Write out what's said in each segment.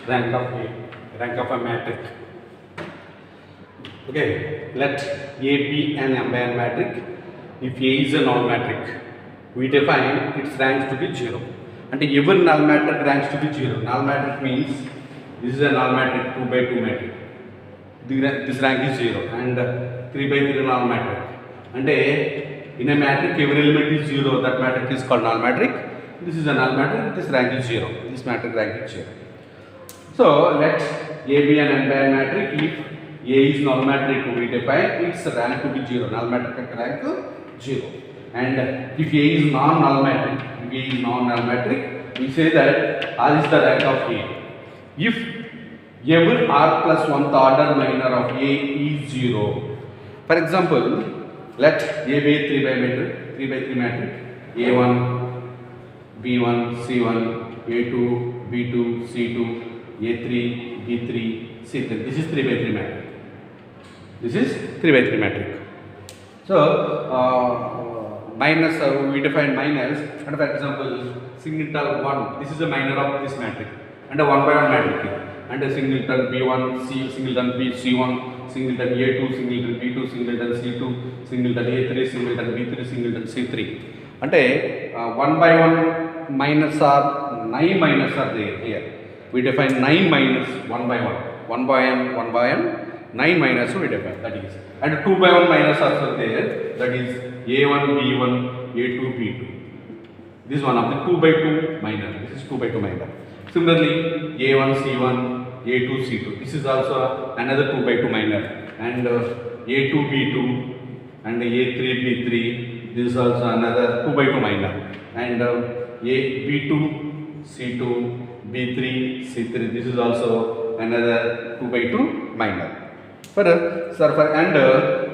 rank of A, rank of a matrix. Okay, let A be an M by N matrix. If A is a null matrix, we define its ranks to be 0. And every null matrix ranks to be 0. Null matrix means this is a null matrix 2 by 2 matrix. This rank is 0 and 3 by 3 null matrix. And in a matrix every element is 0. That matrix is called null matrix. This is a null matrix. This rank is 0. This matrix rank is 0. So let A be an n by n matrix. If A is null matrix, we define its rank to be 0. Null matrix rank 0. And if A is non-null matrix, we say that R is the rank of A. If every R plus 1th order minor of A is 0. For example, let A be a 3 by 3 matrix. A1, B1, C1, A2, B2, C2, A3, B3, C3. This is 3 by 3 matrix. This is 3 by 3 matrix. So, minus, we define minus, and for example, singleton 1, this is a minor of this matrix, and a 1 by 1 matrix, and a singleton B1, singleton B, C1, singleton A2, singleton B2, singleton C2, singleton A3, singleton B3, singleton C3. And 1 by 1 minus are 9 minus are there here. We define 9 minus 1 by 1. 1 by n, 9 minus we define, that is. And 2 by 1 minus also there, that is A1, B1, A2, B2. This is one of the 2 by 2 minor. This is 2 by 2 minor. Similarly, A1, C1, A2, C2. This is also another 2 by 2 minor. And A2, B2 and A3, B3. This is also another 2 by 2 minor. And B2, C2, B3, C3. This is also another 2 by 2 minor. And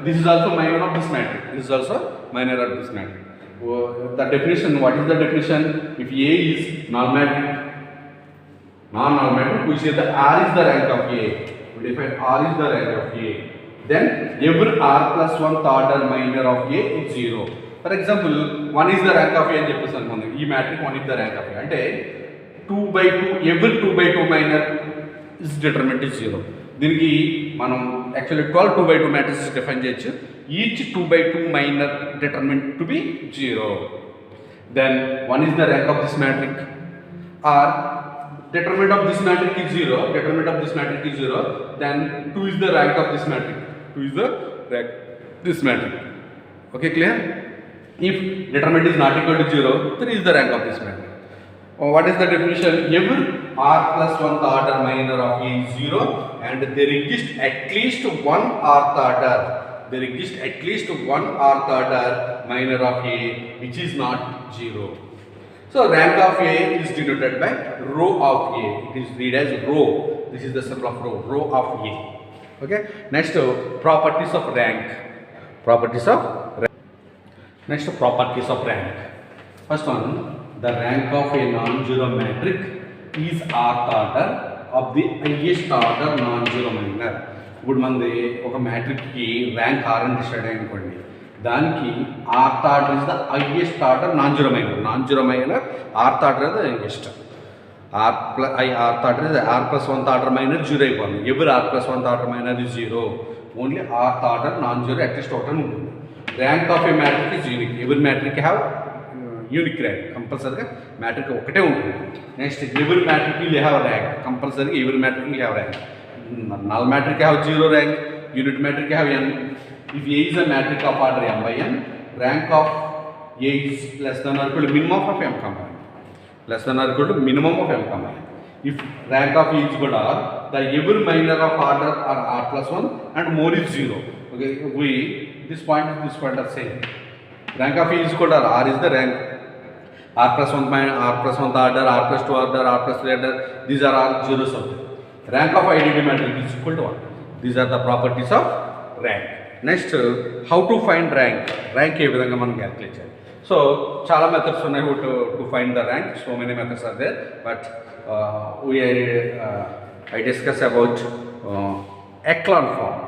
this is also minor of this matrix. This is also minor of this matrix. The definition, what is the definition? If A is non-null matrix, we say that R is the rank of A. We define R is the rank of A. Then every R plus 1th order minor of A is 0. For example, 1 is the rank of A and చెప్పేసాను. ఈ matrix 1 is the rank of A. అంటే 2 by 2, every 2 by 2 minor is determinant is 0. దీనికి మనం actually 12 2 by 2 matrices define చేయొచ్చు. Each 2 by 2 minor determinant to be 0. Then 1 is the rank of this matrix, or determinant of this matrix is 0. Determinant of this matrix is 0. Then 2 is the rank of this matrix. 2 is the rank this matrix. Okay, clear? If determinant is not equal to 0, 3 is the rank of this matrix. What is the definition? Every R plus 1th order minor of A is 0 and there exists at least one rth order. There exists at least one rth order minor of A which is not 0. So rank of A is denoted by row of A. It is read as row. This is the symbol of row of A. Okay. Next, properties of rank. Properties of rank. Next, properties of rank. First one, the rank of a non-zero matrix is rth order of the highest order non-zero minor. ఇప్పుడు మనది ఒక మ్యాట్రిక్కి rank R అని decide అనుకోండి, దానికి rth order is the highest order non-zero minor. Non-zero minor rth order is the highest. Rth order is R plus 1th order minor 0 అయిపోతుంది. ఎవరి R plus 1th order minor is 0. Only rth order non-zero at least ఒకటి ఉంటుంది. Rank of a matrix is unique. ఎవరి matrix have unique rank, కంపల్సరీగా matrix ఒకటే ఉంటుంది. Next ఎవరి matrix will have rank, కంపల్సరీగా ఎవరి matrix will have rank. null matrix have 0 rank, unit matrix have n. If A is a matrix of order m by n, rank of A is less than or equal to minimum of m comma n. Less than or equal to minimum of m comma n. If rank of A is equal to R, the every minor of order are R plus 1 and more is 0. Okay, this point are same. Rank of A is equal to R is the rank. R plus 1 minus R plus 1 order, R plus 2 order, R plus 3 order, these are all zeros of them. Rank of identity matrix is equal to 1. These are the properties of rank. Next, how to find rank? Rank ఏ విధంగా మనం calculate చేయాలి? So, చాలా methods ఉన్నాయి to find the rank. So many methods are there, but I discuss about echelon form.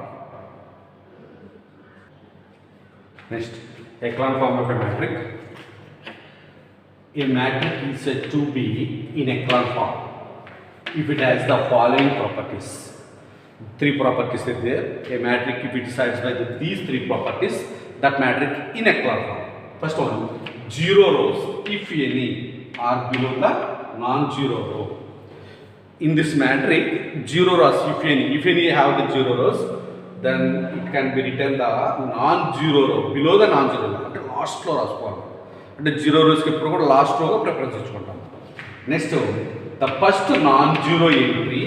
Next, echelon form of a matrix. A matrix is said to be in echelon form. if it has the following properties. Three properties are there. A matrix, if it satisfies these three properties, that matrix in echelon form. First one, zero rows, if any, are below the non-zero row. In this matrix, zero rows, if any have the zero rows, then it can be written the non-zero row, below the non-zero row. అంటే last లో రాసుకోవాలి. అంటే zero రోస్కి ఎప్పుడు కూడా last రోగా preference ఇచ్చుకుంటాం. Next the first non zero entry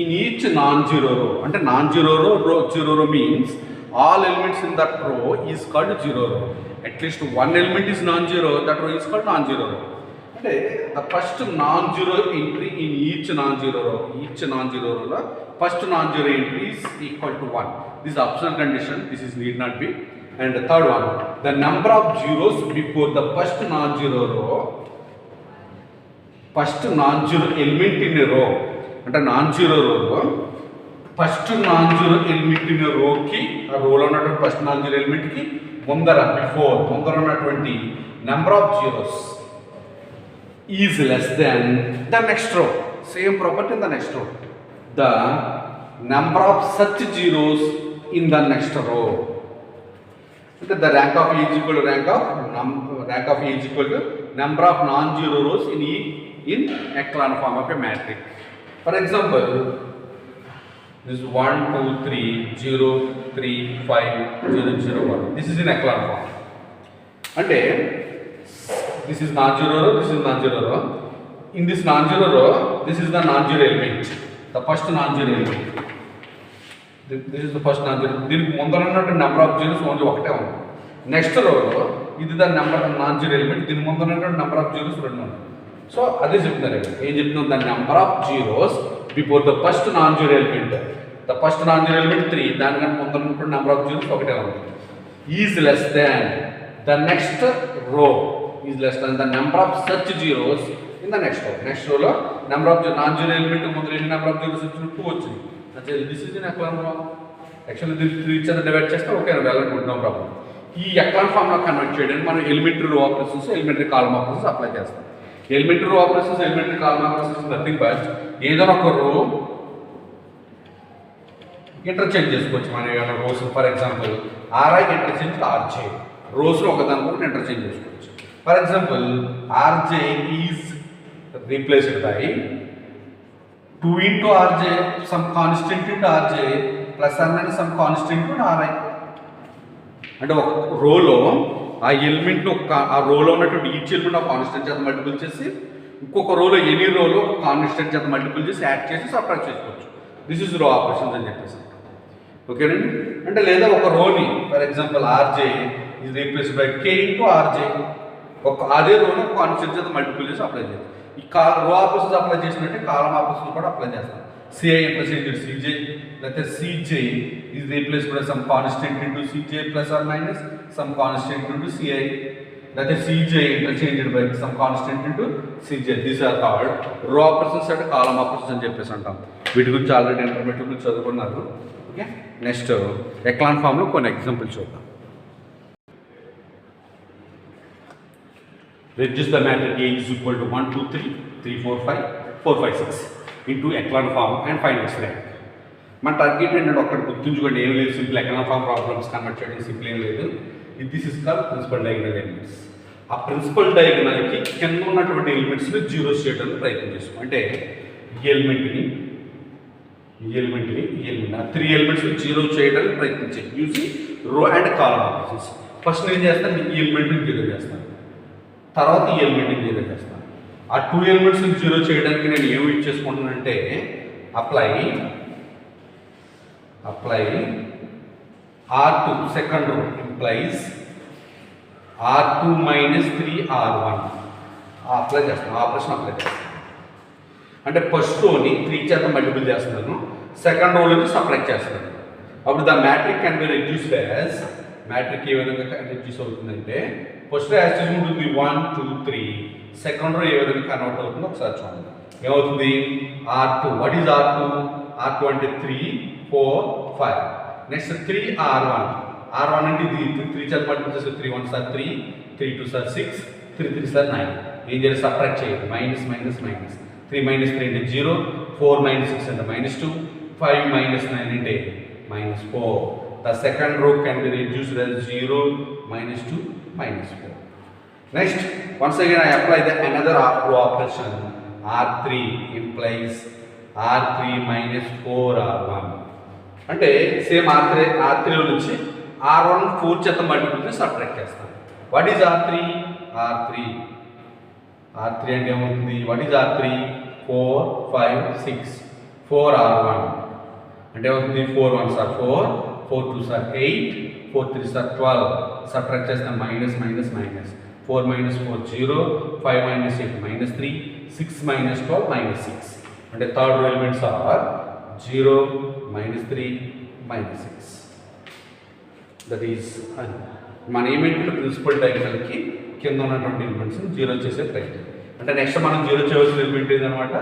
in each non-zero row. అంటే non-zero row, zero row means all elements in that row is called zero row. At least one element is non-zero, that row is called non-zero row. అంటే the first non-zero entry in each non-zero row, first non-zero entry is equal to 1. This is optional condition, this is need not be. And the third one, the number of zeros before the first non-zero row, first non-zero element in a row, అంటే non-zero row, first non-zero element in a row కి ఆ రోలో ఉన్నటువంటి first non-zero element కి ముందర ఉన్నటువంటి number of zeros is less than the next row. Same property in the next row. The number of such zeros in the next row. The rank of A is equal to rank of A is equal to number of non-zero rows in echelon form of a matrix. For example, this is 1, 2, 3, 0, 3, 5, 0, 0, 1. This is in echelon form. అంటే this is non-zero row, this is non-zero row. In this non-zero row, this is the non-zero element, the first non-zero element. This is the first non-zero. దీనికి ముందర ఉన్నటువంటి number of zeros only ఒకటే ఉంది. Next రోలో ఇది the number non-zero element, దీని ముందర ఉన్నటువంటి నెంబర్ ఆఫ్ జీరోస్ రెండు ఉన్నాయి. సో అదే చెప్తున్నారు. ఏం చెప్తున్నాం, the number of zeros before the first non-zero element, the first non-zero element 3, దానికంటే ముందర ఉన్నటువంటి నెంబర్ ఆఫ్ జీరోస్ ఒకటే ఉంది. Is less than the next row, is less than the number of such zeros in the next row. Next రోలో number of non-zero element ముందర ఎన్ని number of zeros వచ్చిన 2 వచ్చింది. This is in echelon form. Actually దీన్ని 3 ఇచ్చేది divide చేస్తే okay వెళ్ళకుండా no problem. ఈ ఎక్లాన్ ఫామ్లో కన్వర్ట్ చేయడానికి మనం elementary row operations, elementary column operations apply చేస్తాం. Elementary row operations, elementary column operations nothing but ఏదైనా ఒక రో ఇంటర్చేంజ్ చేసుకోవచ్చు. మన ఏమైనా rows, for example R i interchange R j, రోస్లో ఒకదానికి ఒకటి ఇంటర్చేంజ్ చేసుకోవచ్చు. For example R j is replaced by 2 into rj, some constant into rj plus or minus some constant into ri. అంటే ఒక రోలో ఆ ఎలిమెంట్ ఆ రోలో ఉన్నటువంటి ఈచ్ ఎలిమెంట్ ఒక కాన్స్టెంట్ చేత మల్టిపుల్ చేసి ఇంకొక రోలో ఎనీ రోలో ఒక కాన్స్టెంట్ చేత మల్టిపుల్ చేసి యాడ్ చేసి సబ్ట్రాక్ట్ చేసుకోవచ్చు. దిస్ ఇస్ రో ఆపరేషన్స్ అని చెప్పేసి. ఓకేనండి. అంటే లేదా ఒక రోని for example R j is replaced by k into R j, ఒక అదే రోని ఒక కాన్స్టెంట్ చేత మల్టిపుల్ చేసి అప్లై చేయాలి. ఈ రో ఆపరేషన్స్ అప్లై చేసినట్టే కాలమ్ ఆపరేషన్స్ కూడా అప్లై చేస్తాం. సిఐ ఇంటర్చేంజ్ సిజే, లేకపోతే C j is replaced by some constant into C j plus or minus some constant into C i, లేకపోతే C j interchanged by some constant into C j. These are called row operations అంటే column operations అని చెప్పేసి అంటాం. వీటి గురించి already intermediate గురించి చదువుకున్నారు. Okay, next echelon ఫామ్లో కొన్ని ఎగ్జాంపుల్ చూద్దాం. Reduce the matrix A is equal to 1, 2, 3, 3, 4, 5, 4, 5, 6 into echelon form and find its rank. మన టార్గెట్ ఏంటంటే ఒక్కటి గుర్తుంచుకోండి, ఏం లేదు, simple echelon form problems convert చేయడం సింపుల్ ఏం లేదు. This is called principal diagonal elements. ఆ ప్రిన్సిపల్ డయాగ్నల్కి కింద ఉన్నటువంటి ఎలిమెంట్స్ని జీరోస్ చేయడానికి ప్రయత్నం చేస్తాం. అంటే ఈ ఎలిమెంట్ని ఆ 3 ఎలిమెంట్స్ని జీరో చేయడానికి ప్రయత్నించాయి using row and column operations. First నేను చేస్తాను, ఈ ఎలిమెంట్ని జీరో చేస్తాను, తర్వాత ఈ ఎలిమెంట్ని జీరో చేస్తాను. ఆ 2 ఎలిమెంట్స్ని జీరో చేయడానికి నేను ఏమి యూజ్ చేసుకుంటానంటే apply R2 second row implies R2 minus 3R1 apply చేస్తాను, ఆపరేషన్ అప్లై చేస్తాను. అంటే ఫస్ట్ రోని 3 చేత మల్టిపుల్ చేస్తున్నాను, సెకండ్ రోలోకి సబ్ట్రాక్ట్ చేస్తున్నాను. అప్పుడు the matrix can be reduced as, matrix A విధంగా రెడ్యూస్ అవుతుందంటే ఫస్ట్ యాజ్ ఉంటుంది 1, 2, 3, సెకండ్ రో ఏ విధంగా కన్వర్ట్ అవుతుందో ఒకసారి చూడండి. ఏమవుతుంది, R2, what is R2? R2 అంటే 3, 4, 5. నెక్స్ట్ 3R1, R1 అంటే ఇది 3 చేత మల్టిపుల్ చేస్తే 3 1 సార్ 3 2 సార్ 6 3 3 సార్ 9. ఏం చేయాలి, సబ్ట్రాక్ట్ చేయాలి, minus 3 3 minus 3 into 0, 4 minus 6 into minus 2, 5 minus 9 into minus 4. The second row can be reduced as 0, minus 2, minus 4. Next, once again I apply another row operation. R3 implies R3 minus 4R1. అంటే same R3 నుంచి R1 4 చేత multiple చేసి subtract చేస్తాం. What is R3 అంటే ఏమవుతుంది? What is R3? 4 5 6 4R1 అంటే ఏమవుతుంది? 4 1s are 4, 4 2s are 8, 4 3s are 12. Subtract చేస్తాం minus 4 minus 4 0, 5 minus 8 minus 3, 6 minus 12 minus 6. అంటే third row elements are 0, minus 3, minus 6. That is మన ఏమేంటంటే ప్రిన్సిపల్ డయాగ్నల్కి కింద ఉన్నటువంటి ఎలిమెంట్స్ జీరో చేసే ప్రయత్నం. అంటే నెక్స్ట్ మనం జీరో చేయవలసిన ఎలిమెంట్ ఏదన్నమాట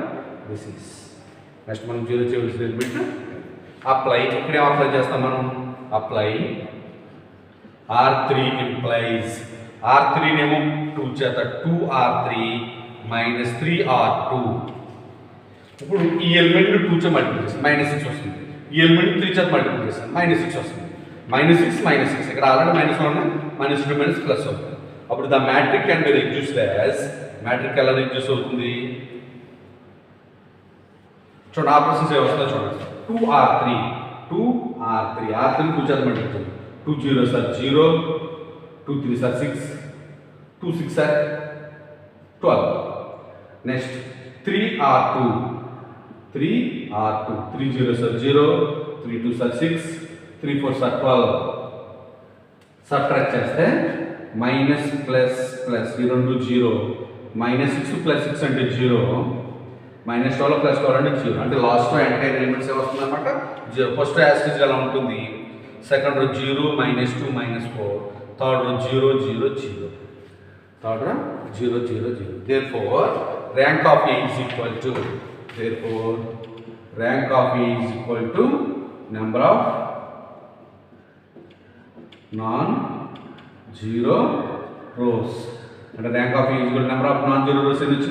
దిస్ ఈస్. నెక్స్ట్ మనం జీరో చేయవలసిన ఎలిమెంట్ అప్లై. ఇక్కడే అప్లై చేస్తాం మనం. అప్లై R3 ఇంప్లైజ్ R3 నేమో 2 చేత 2R3 minus 3R2. ఇప్పుడు ఈ ఎలిమెంట్ 2 చేత మల్టిప్లై చేస్తాం మైనస్ 6 వస్తుంది. ఈ ఎలిమెంట్ 3 చేత మల్టిప్లై చేస్తాం మైనస్ 6 వస్తుంది. minus 6 ఇక్కడ already minus 1 minus 2 minus plus అవుతుంది. అప్పుడు the matrix can be reduced as matrix ఎలా రెడ్యూస్ అవుతుంది చూడండి. ఆపరేషన్స్ ఏమొస్తుందో చూడండి. 2R3 R3 2 చేత multiply 2 0s are 0, 2 3s are 6, 2 6 are 12. Next 3R2 3 0s are 0, 3 2s are 6, 3 4s are 12. Subtract చేస్తే minus plus ఈ రెండు 0, మైనస్ 6 ప్లస్ 6 అంటే 0, మైనస్ 12 ప్లస్ 12 అంటే 0. అంటే లాస్ట్లో ఎంటైర్ ఎలిమెంట్స్ ఏమొస్తుంది అనమాట 0. ఫస్ట్ యాస్టిజ్ ఎలా ఉంటుంది. సెకండ్ రో 0 minus 2 minus 4, third row 0 0 0, third row 0 0 0. Therefore rank of A is equal to number of non-zero rows. And the rank of A is equal to number of non-zero rows in which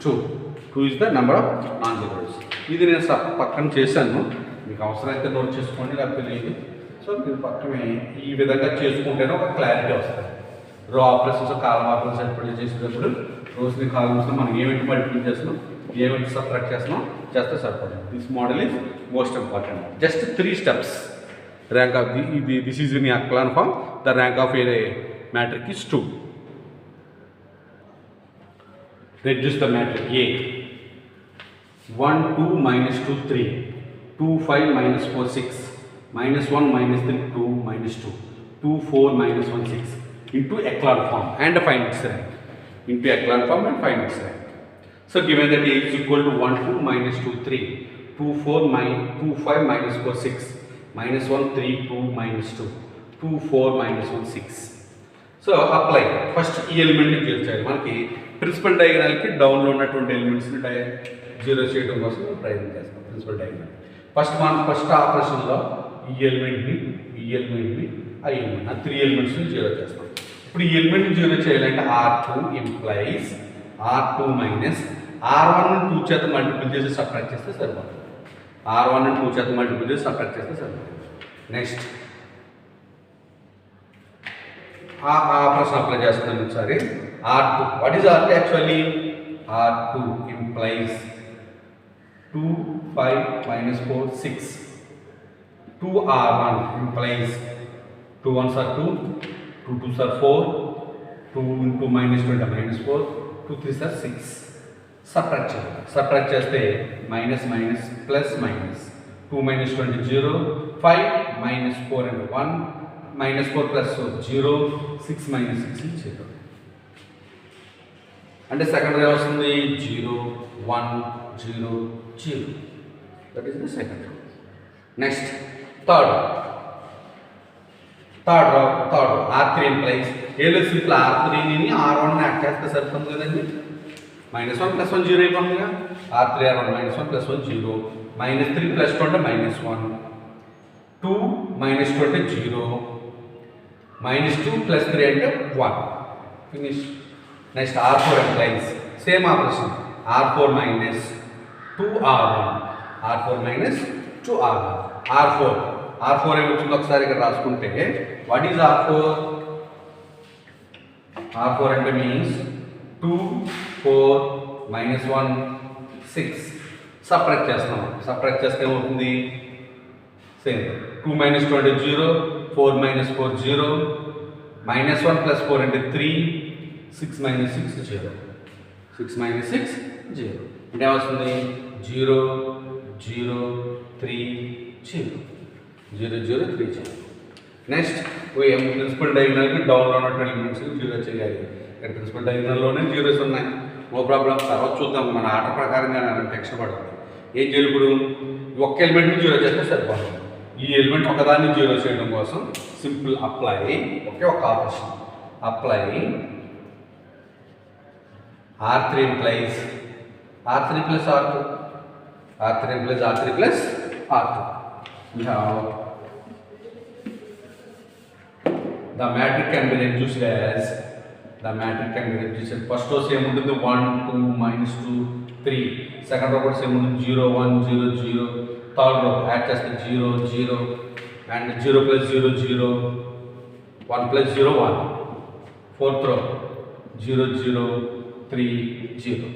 2 is the number of non-zero rows. ఇది నేను పక్కన చేశాను. మీకు అవసరమైతే note చేసుకోండి, లేకపోతే లేదు. So మీరు పక్కనే ఈ విధంగా చేసుకుంటేనే ఒక క్లారిటీ వస్తుంది. రో ఆపరేషన్స్ కాలం ఆపరేషన్స్ ఎప్పుడు చేసేటప్పుడు రోస్ని కాలమ్స్లో మనం ఏమిటి మల్టిప్లై చేస్తున్నాం, ఏమిటి సబ్ట్రాక్ట్ చేస్తున్నాం చేస్తే సరిపడుతుంది. This model is most important. Just 3 steps. Rank of this is in echelon form. The rank of a matrix is 2. Reduce the matrix A 1 2 minus 2 3, 2 5 minus 4 6, minus 1 minus 3 2 minus 2, 2 4 minus 1 6 into echelon form and find its rank. Into echelon form and find its rank. So given that A is equal to 1 2 minus 2 3, 2 4 2 5 minus 4 6, minus 1 3 2 minus 2, 2 4 minus 1 6. So apply. First ఈ ఎలిమెంట్ని zero చేయాలి. మనకి principal డయాగ్నల్కి డౌన్లో ఉన్నటువంటి ఎలిమెంట్స్ని zero చేయడం కోసం ప్రయత్నం చేస్తాం. Principal diagonal first ఆపరేషన్లో ఈ ఎలిమెంట్ని ఆ 3 ఎలిమెంట్స్ని జీరో చేస్తాం. ఇప్పుడు ఈ ఎలిమెంట్ని జీరో చేయాలంటే R2 implies R2 minus R1 2 చేత మల్టిపుల్ చేసి సబ్ట్రాక్ట్ చేస్తే సరిపోతుంది. R1 2 చేత మల్టిపుల్ చేసి సబ్ట్రాక్ట్ చేస్తే సరిపోతుంది. నెక్స్ట్ ఆ ఆపరేషన్ అప్లై చేస్తున్నాను ఒకసారి. R2 what is R2 actually? R2 implies 2 5 minus 4 6, 2R1 implies 2 1s are 2, 2 2s are 4, 2 into minus 20 minus 4, 2 3s are 6. Subtract చేస్తే minus plus minus 2 minus 20 0, 5 minus 4 and 1, minus 4 plus 0, 6 minus 6 is 0. అంటే second రే వస్తుంది 0 1 0 0. That is the second row. Next, third row. R3 implies ఏలో simple R3 ని R1 ని add చేస్తే సరిపోతుంది కదండి. -1 + 1 0 అయిపోతుందిగా. R3 R1 -1 + 1 0, -3 + 2 అంటే -1, 2 - 2 అంటే 0, -2 + 3 అంటే 1. Finish. Next R4 implies same operation R4 minus 2R1, R4 minus 2R1, R4 ఏమొచ్చిందో ఒకసారి ఇక్కడ రాసుకుంటే వాట్ ఈజ్ R4 అంటే మీన్స్ 2 4 minus 1 6 సబ్ట్రాక్ట్ చేస్తాం. సబ్ట్రాక్ట్ చేస్తే ఏమవుతుంది సేమ్ 2 minus 2 అంటే 0, 4 minus 4 0, minus 1 plus 4 అంటే 3, 6 minus 6 0, 6 minus 6 0 అంటే ఏమొస్తుంది 0 0 3 0, 0 0 3 0. నెక్స్ట్ ప్రిన్సిపల్ డయాగ్నల్కి డౌన్లో ఉన్నటువంటి ఎలిమెంట్స్ జీరో చేయాలి. ఇక్కడ ప్రిన్సిపల్ డయాగ్నల్లోనే జీరోస్ ఉన్నాయి, నో ప్రాబ్లం. తర్వాత చూద్దాం మన ఆర్డర్ ప్రకారంగా టెక్స్ట్ పడాలి. ఏం చేయాలి ఇప్పుడు ఒక్క ఎలిమెంట్ని జీరో చేస్తే సరిపోతుంది. ఈ ఎలిమెంట్ ఒకదాన్ని జీరో చేయడం కోసం సింపుల్ అప్లై, ఒకే ఒక operation apply R3 implies R3 plus R2, R3 implies R3 plus R2. We have the matrix can be reduced as first row same ఉంటుంది 1 2 minus 2 3, second row కూడా same ఉంటుంది 0 1 0 0, third row add చేస్తే 0 0 and 0 plus 0 0, 1 plus 0 1, fourth row 0 0 3 0.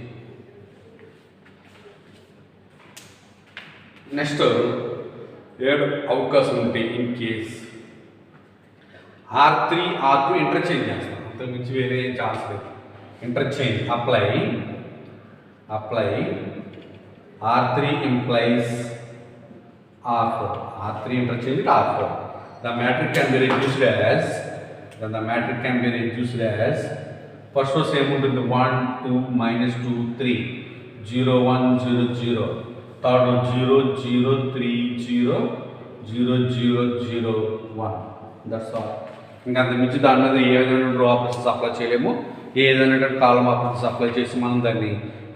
Next ఏడు అవకాశం ఉంటాయి in case R3 R2 interchange చేస్తాం, అంతకుమించి వేరే ఛాన్స్ లేదు. Interchange apply R3 implies R4, R3 interchange with R4. The matrix can be reduced as first row same ఉంటుంది 1 2 minus 2 3, 0 1 0 0, third row 0 0 3 0 0 0 0 1. That's all. ఇంకా అంతకుమించి దాని మీద ఏ విధమైన రో ఆపరేషన్స్ అప్లై చేయలేము, ఏ విధమైన కాలం ఆపరేషన్స్ అప్లై చేసి మనం దాన్ని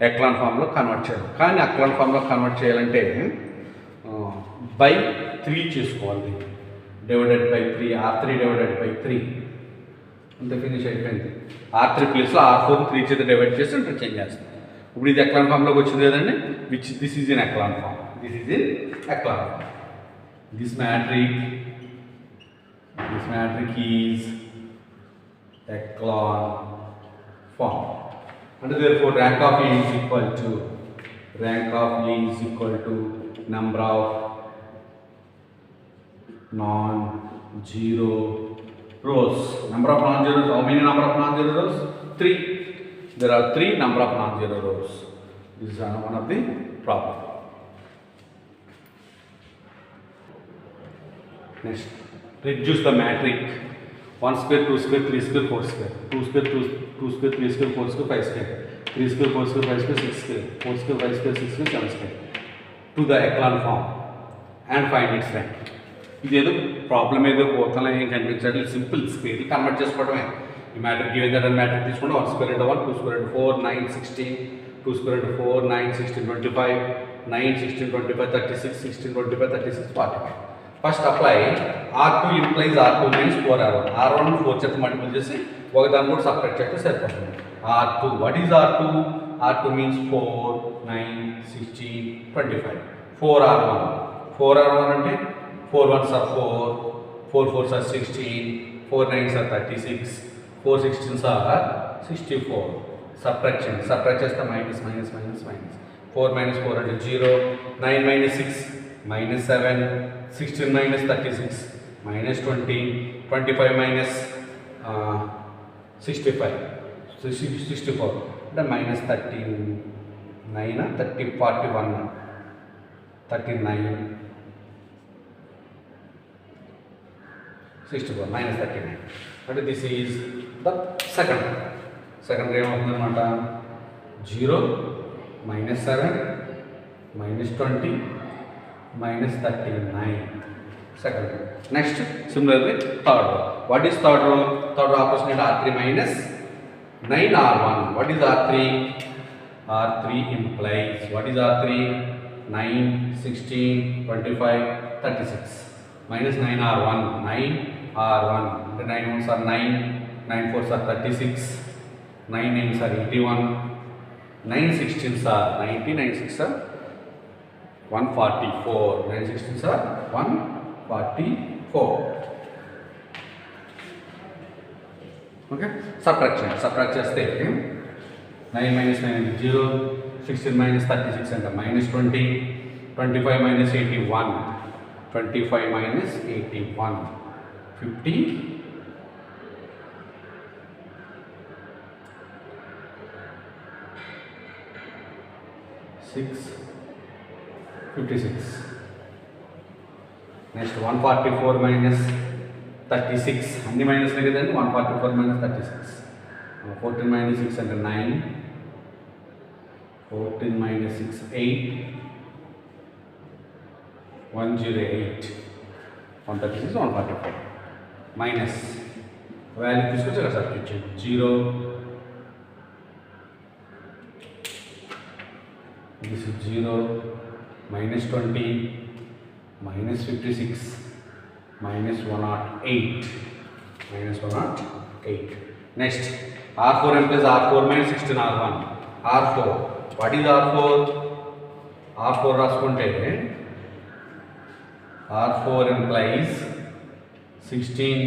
ఎక్లాన్ ఫామ్లో కన్వర్ట్ చేయాలి. కానీ ఎక్లాన్ ఫామ్లో కన్వర్ట్ చేయాలంటే బై 3 చేసుకోవాలి, divided by 3, R3 divided by 3 అంతే, ఫినిష్ అయిపోయింది. R3 ప్లేస్లో R4 3 చేత డివైడ్ చేసి ఇంటర్చేంజ్ చేస్తాం. ఇప్పుడు ఇది ఎక్లాన్ ఫామ్లోకి వచ్చింది కదండి, this is in echelon form, this matrix is echelon form. And therefore rank of A is equal to number of non-zero rows. Number of non-zero rows. How many number of non-zero rows? 3. There are 3 number of non-zero rows. This is one of the problem. Next, reduce the matrix 1 square, 2 square, 3 square, 4 square, 2 square, 2 square, 3 square, 4 square, 5 square, 3 square, 4 square, 5 square, 6 square, 4 square, 5 square, 6 square, 7 square to the echelon form and find its rank. ఇదేదో problem ఏదో పోతున్నా ఏం కనిపించట్లేదు, simple square convert చేసుకోవడమే. ఈ matric given that matric తీసుకుంటే 1 square into 1, 2 square into 4 9 16, 2 square into 4 9 16 25, 9 16 25 36, 16 25 36 45. First apply R2 implies R2 means 4R1, R1 4 చేత multiple చేసి ఒక దాన్ని కూడా సపరేట్ చేస్తే సరిపోతుంది. R2, what is R2? R2 means 4 9 16 25, 4R1 అంటే 4 1s are 4, 4 4s are 16, 4 9s are 36, 4 16s are 64. Subtraction చేస్తే minus 4 minus 4 అంటే 0, 9 minus 6 minus 7, 16 minus 36 minus 20, 25 minus 64 అంటే minus 39 30 41 39 64 minus 39 అంటే దిస్ ఈజ్ ద సెకండ్ ఏమవుతుందన్నమాట 0 minus 7 minus 20 minus 39 second. Next, similarly third row. What is third row? Third row operation is R3 minus 9R1. What is R3? R3 implies, what is R3? 9 16 25 36 minus 9R1, 9R1, the 9 ones are 9, 9 4s are 36, 9 9s are 81, 9 16s are 90, 9 6 are 144. 9 16s are 144. Okay, subtract చేస్తే 9 minus 9 is 0, 16 minus 36 and minus 20, 25 minus 81, 25 minus 81, 50, 56. Next 144 minus 36. How minus like that? 144 minus 36. 14 minus 6 and 9. 14 minus 6 8. 108. 136 144. Minus value తీసుకొచ్చారు substitute 0. This is 0, minus 20, minus 56, minus 108, minus 108. Next, R4m plus R4 minus 16 R1. R4, what is R4? R4 రాసుకుంటే R4 implies 16,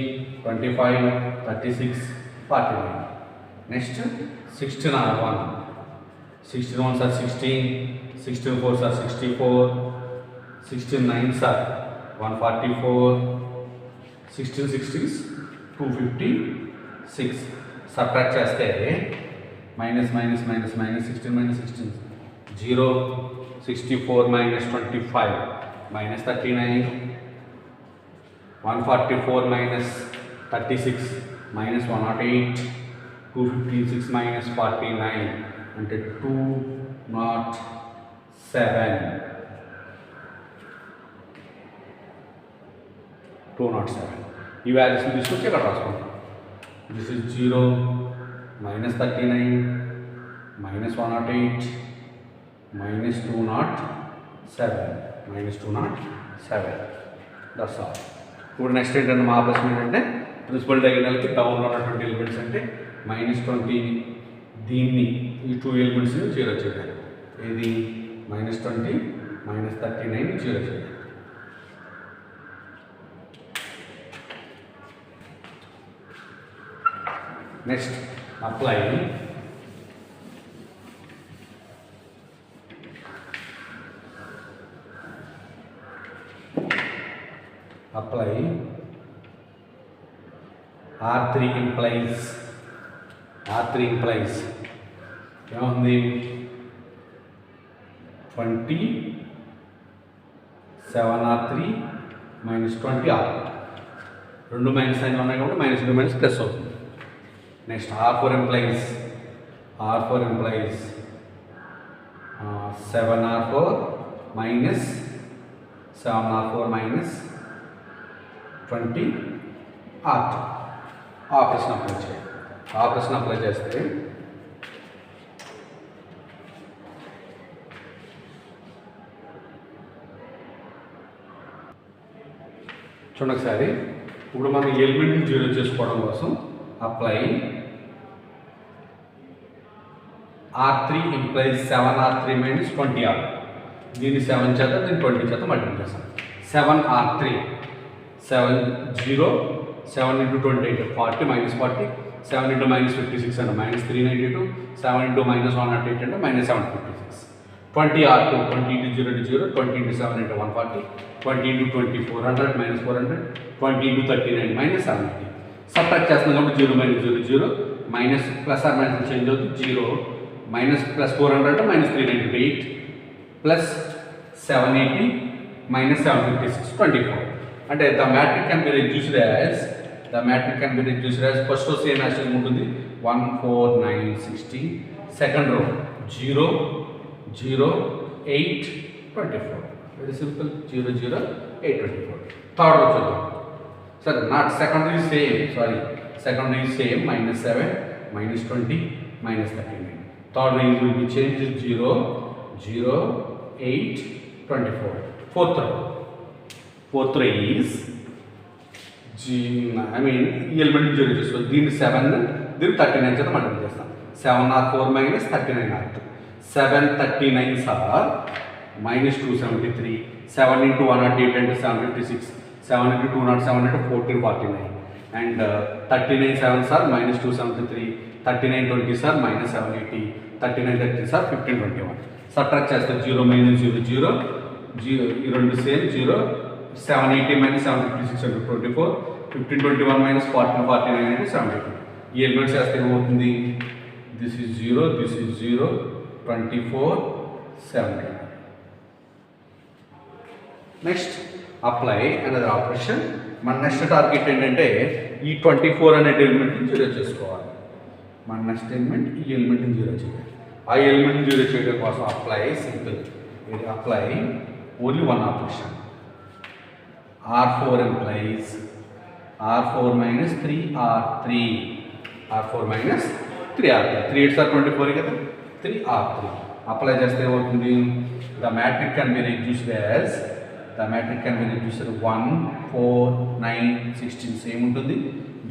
25, 36, 49. Next, 16 R1. 16 ones are 16, 16 fours are 64, 16 nines are 144, 16 60s 256. Subtract చేస్తే minus 16 minus 16 0, 64 minus 25 minus 39, 144 minus 36 minus 108, 256 minus 49 అంటే 207. 207. ఈ వాల్యూస్ని తీసుకొచ్చి ఇక్కడ రాసుకుంటాం. This is 0, minus 39, minus 108, minus 207, minus 207. That's all. ఇప్పుడు next ఏంటంటే మా ప్రశ్న ఏంటంటే ప్రిన్సిపల్ డయాగోనల్కి డౌన్లో ఉన్నటువంటి ఎలిమెంట్స్ అంటే -20 దీన్ని ఈ 2 ఎలిమెంట్స్ని 0 చేయాలి. ఇది -20, -39 0 చేయాలి. నెక్స్ట్ అప్లై R3 implies ఏముంది 27R3 minus 20R4. రెండు మైనస్ సైన్లు ఉన్నాయి కాబట్టి -2 ప్లస్ అవుతుంది. Next R4 implies 7R4 minus 20R2. Operation apply చేయాలి. ఆపరేషన్ అప్లై చేస్తే చూడండి ఒకసారి. ఇప్పుడు మనం ఎలిమెంట్ని 0 చేసుకోవడం కోసం apply R3 implies 7R3 minus 20R. దీన్ని 7 చేత దీన్ని 20 చేత మల్టిప్లై చేస్తాం. 7R3 7 0 7 into 28 40 minus 40, 7 into minus 56 and minus 392, 7 into minus 108 and minus 756. 20R2 20 into 0 to 0, 20 into 7 into 140, 20 into 20 400 minus 400, 20 into 39 minus 780. Subtract చేస్తున్నాం కాబట్టి 0 minus 0 0 minus plus or minus change అవుతుంది 0 minus plus 400 minus 398 plus 780 minus 756 24. అంటే the matrix can be reduced as first row same as ఉంటుంది 1 4 9 16, second row 0 0 8 24. Very simple 0 0 8 24. Third row చూద్దాం. Sir, not secondary is same minus 7 minus 20 minus 39. Third row will be changed 0 0 8 24. Fourth row is element 0 so దీన్ని 7 దీన్ని 39 చేత multiply చేస్తాం. 7R4 minus 39R2. 739s are minus 273. 7 into 108 into 756. 7 into 207 into 1449. And 39 sevens are minus 273. 39 20s are minus 780. 39 30s are 1521. Subtract చేస్తే 0 minus 0 0. 0 ఈ రెండు same 0. 780 minus 756 into 24. 1521 minus 1449 into 780. ఈ elements చేస్తే ఏమవుతుంది? This is 0, this is 0, 24, 70. Next, apply another operation. మన next target ఏంటంటే ఈ 24 అనే ఎలిమెంట్ని జీరో చేసుకోవాలి. మన నెక్స్ట్ ఎలిమెంట్ ఈ ఎలిమెంట్ని జీరో చేయాలి. ఆ ఎలిమెంట్ని జీరో చేయడం కోసం అప్లై సింపుల్. ఇది apply only one operation. R4 implies R4 minus 3R3. R4 minus 3R3. 3 8s are 24 కదా, 3R3. అప్లై చేస్తే ఏమవుతుంది? The matrix can be reduced as 1 4 9 16 same ఉంటుంది.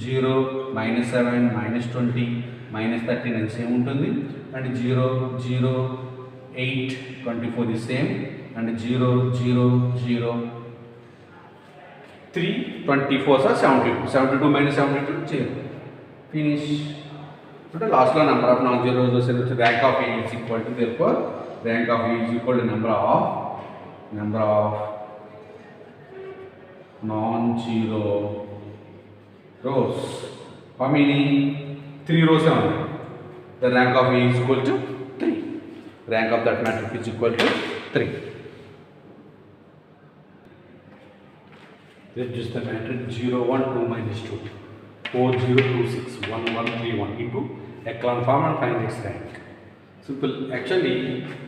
0 -7 -20 -39 సేమ్ ఉంటుంది. And 0 0 8 24 is same. And 0 0 0 3 24s are 72. 72 minus 72 0. Finish. అంటే లాస్ట్లో number of non zeros వచ్చేసి rank of A is equal to therefore rank of A is equal to number of non-zero rows. How many? 3 rows only. The rank of A is equal to 3. Rank of that matrix is equal to 3. This is the matrix 0 1 2 minus 2 4 0 2 6 1 1 3 1 into echelon form and find its rank. Simple. Actually,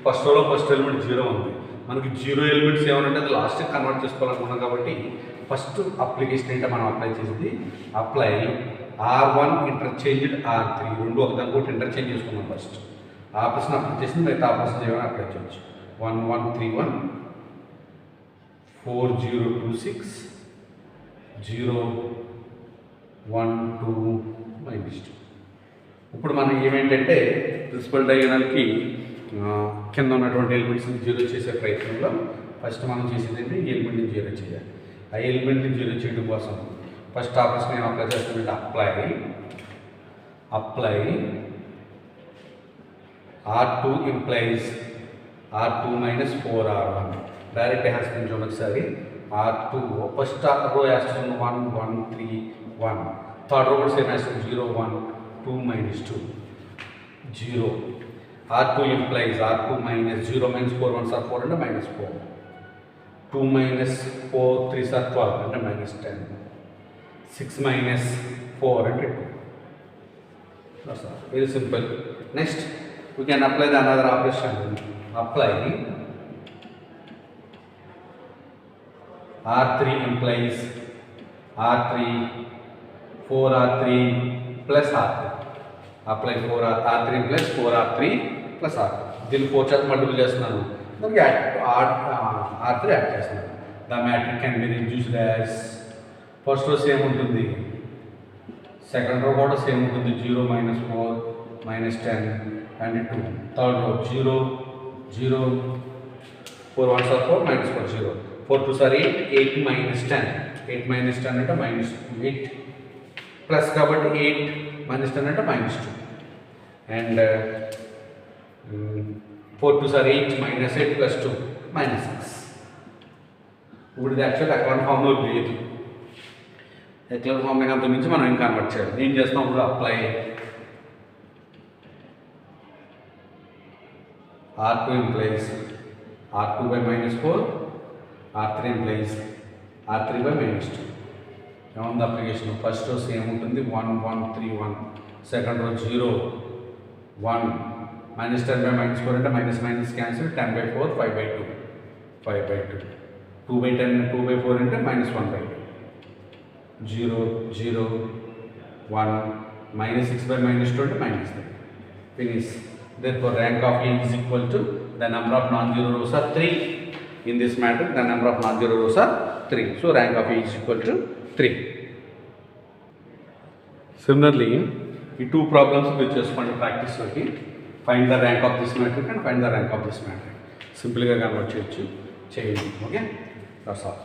first row first element 0 ఉంది. మనకి 0 elements ఏమనంటే అది last convert చేసుకోవాలనుకున్నాం కాబట్టి first application ఏంటో మనం apply చేసేది apply R1 interchanged R3 రెండు ఒకదానికి ఒకటి ఇంటర్చేంజ్ చేసుకున్నాం. ఫస్ట్ ఆపరేషన్ అప్లై చేసి మిగతా ఆపరేషన్ ఏమైనా అప్లై చేయొచ్చు. 1 1 3 1 4 0 2 6 0 1 2 minus 2. ఇప్పుడు మనం ఏమేంటంటే ప్రిన్సిపల్ డయాగోనల్కి కింద ఉన్నటువంటి ఎలిమెంట్స్ని జీరో చేసే ప్రయత్నంలో ఫస్ట్ మనం చేసేది ఏంటి? ఈ ఎలిమెంట్ని జీరో చేయాలి. ఆ ఎలిమెంట్ని జీరో చేయడం కోసం ఫస్ట్ ఆపరేషన్ ఏం అప్లై చేస్తామంటే apply R2 implies R2 minus 4R1. Direct వేస్తాను చూడండి ఒకసారి. R2 ఫస్ట్ రో వేస్తాను 1 1 3 1. థర్డ్ రో కూడా సేమ్ వేస్తాను 0 1 2 minus 2 0. R2 implies R2 minus 0 minus 4 1s are 4 and minus 4. 2 minus 4 3s are 12 and minus 10. 6 minus 4 and 2. That's all. Very simple. Next, we can apply the another operation. Apply R3 implies R3 4R3 plus R3. Apply R3 implies 4R3 plus R3. దీన్ని 4 చేత multiple చేస్తున్నాను. దానికి R3 add చేస్తున్నాను. The matrix can be reduced as first row same ఉంటుంది, second row కూడా same ఉంటుంది 0 minus 4 minus 10 and 2. Third row 0 0 4 1s are 4 minus 4 0. 4 2s are 8 8 minus 10. 8 minus 10 అంటే minus 8 plus కాబట్టి 8 minus 10 అంటే minus 2. And 4 2s are 8 minus 8 plus 2 minus 6. ఇప్పుడు ఇది actual echelon ఫామ్లో లేదు. ఎకలాన్ ఫామ్ అయినంత నుంచి మనం ఇంకా కన్వర్ట్ చేయాలి. ఏం చేస్తాం ఇప్పుడు? Apply R2 implies R2 by minus 4, R3 implies R3 by minus 2. ఏముంది అప్లికేషన్? ఫస్ట్ రో సేమ్ ఉంటుంది 1 1 3 1. Second row 0 1 minus 10 by minus 4 అంటే minus minus cancel 10 by 4 5 by 2 5 by 2. 2 by 10 2 by 4 అంటే minus 1 by 2. 0 0 1 minus 6 by minus 2 అంటే minus 3. Finish. Therefore, rank of A is equal to the number of non-zero rows are 3. In this matrix, the number of non-zero rows are 3. So, rank of A is equal to 3. Similarly, ఈ 2 problems which just want to practice find the rank of this matrix and find the rank of this matrix సింపుల్గా convert చేయొచ్చు చేయండి. Okay, that's all.